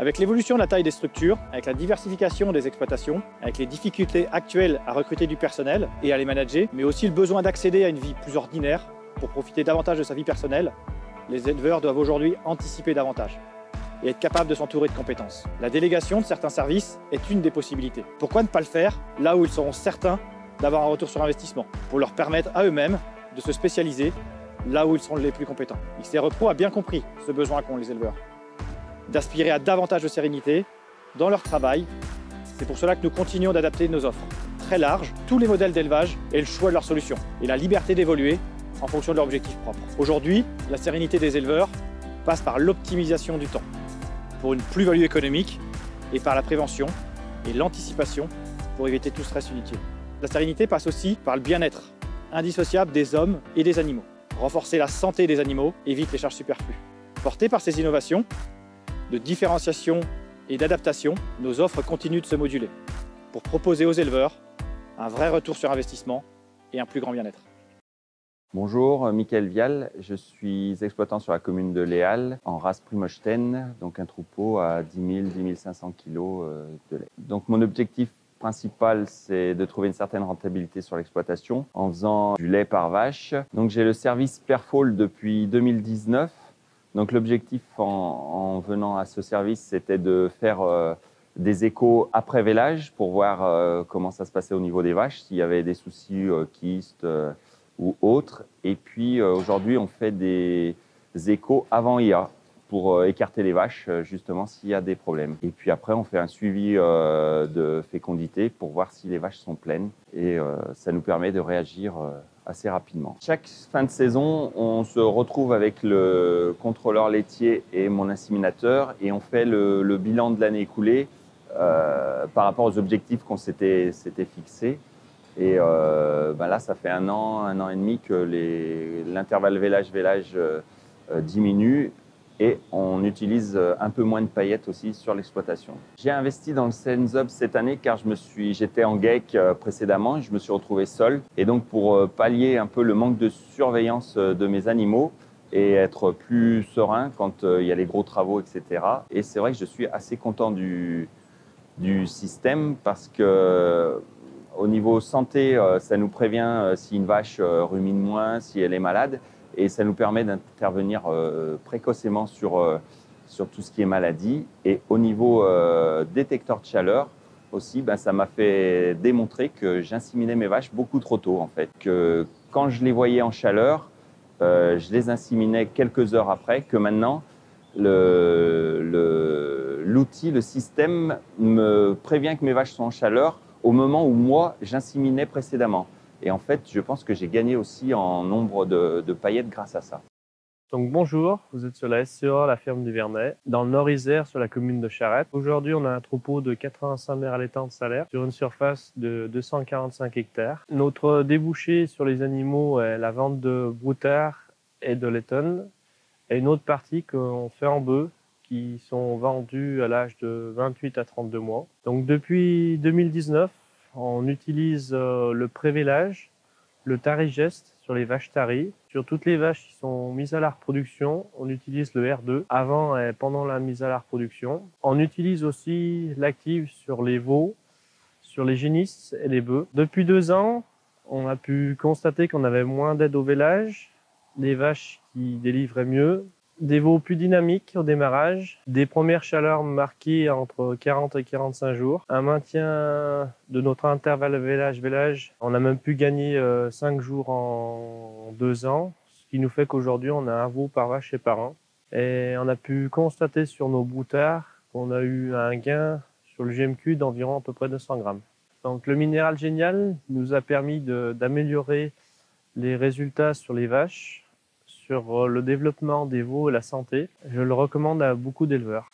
Avec l'évolution de la taille des structures, avec la diversification des exploitations, avec les difficultés actuelles à recruter du personnel et à les manager, mais aussi le besoin d'accéder à une vie plus ordinaire pour profiter davantage de sa vie personnelle, les éleveurs doivent aujourd'hui anticiper davantage et être capables de s'entourer de compétences. La délégation de certains services est une des possibilités. Pourquoi ne pas le faire là où ils seront certains d'avoir un retour sur investissement, pour leur permettre à eux-mêmes de se spécialiser là où ils seront les plus compétents. XTRE Pro a bien compris ce besoin qu'ont les éleveurs, d'aspirer à davantage de sérénité dans leur travail. C'est pour cela que nous continuons d'adapter nos offres très larges, tous les modèles d'élevage et le choix de leurs solutions, et la liberté d'évoluer en fonction de leurs objectifs propres. Aujourd'hui, la sérénité des éleveurs passe par l'optimisation du temps, pour une plus-value économique, et par la prévention et l'anticipation pour éviter tout stress inutile. La sérénité passe aussi par le bien-être indissociable des hommes et des animaux. Renforcer la santé des animaux évite les charges superflues. Portées par ces innovations de différenciation et d'adaptation, nos offres continuent de se moduler pour proposer aux éleveurs un vrai retour sur investissement et un plus grand bien-être. Bonjour, Michael Vial, je suis exploitant sur la commune de Léal en race Primochten, donc un troupeau à 10 500 kg de lait. Donc mon objectif principal, c'est de trouver une certaine rentabilité sur l'exploitation en faisant du lait par vache. Donc j'ai le service Perfall depuis 2019. Donc l'objectif en venant à ce service, c'était de faire des échos après vélage pour voir comment ça se passait au niveau des vaches, s'il y avait des soucis kystes ou autres. Et puis aujourd'hui, on fait des échos avant IA pour écarter les vaches, justement, s'il y a des problèmes. Et puis après, on fait un suivi de fécondité pour voir si les vaches sont pleines. Et ça nous permet de réagir assez rapidement. Chaque fin de saison, on se retrouve avec le contrôleur laitier et mon inséminateur et on fait le bilan de l'année écoulée par rapport aux objectifs qu'on s'était fixés. Et là, ça fait un an et demi que l'intervalle vélage-vélage diminue et on utilise un peu moins de paillettes aussi sur l'exploitation. J'ai investi dans le Senzob cette année car j'étais en GEC précédemment et je me suis retrouvé seul. Et donc pour pallier un peu le manque de surveillance de mes animaux et être plus serein quand il y a les gros travaux, etc. Et c'est vrai que je suis assez content du système parce que au niveau santé, ça nous prévient si une vache rumine moins, si elle est malade. Et ça nous permet d'intervenir précocement sur tout ce qui est maladie. Et au niveau détecteur de chaleur aussi, ça m'a fait démontrer que j'inséminais mes vaches beaucoup trop tôt en fait. Que quand je les voyais en chaleur, je les inséminais quelques heures après, que maintenant l'outil, le système me prévient que mes vaches sont en chaleur au moment où moi j'inséminais précédemment. Et en fait, je pense que j'ai gagné aussi en nombre de paillettes grâce à ça. Donc bonjour, vous êtes sur la SCA, la ferme du Vernet, dans le Nord-Isère, sur la commune de Charette. Aujourd'hui, on a un troupeau de 85 mères allaitantes salaires sur une surface de 245 hectares. Notre débouché sur les animaux est la vente de broutards et de laitonnes, et une autre partie qu'on fait en bœufs, qui sont vendus à l'âge de 28 à 32 mois. Donc depuis 2019, on utilise le pré-vélage, le tarigeste sur les vaches taries. Sur toutes les vaches qui sont mises à la reproduction, on utilise le R2 avant et pendant la mise à la reproduction. On utilise aussi l'active sur les veaux, sur les génisses et les bœufs. Depuis 2 ans, on a pu constater qu'on avait moins d'aide au vélage, des vaches qui délivraient mieux, des veaux plus dynamiques au démarrage, des premières chaleurs marquées entre 40 et 45 jours, un maintien de notre intervalle vélage-vélage. On a même pu gagner 5 jours en 2 ans, ce qui nous fait qu'aujourd'hui on a un veau par vache et par an. Et on a pu constater sur nos broutards qu'on a eu un gain sur le GMQ d'environ à peu près 200 grammes. Donc le minéral génial nous a permis d'améliorer les résultats sur les vaches, sur le développement des veaux et la santé. Je le recommande à beaucoup d'éleveurs.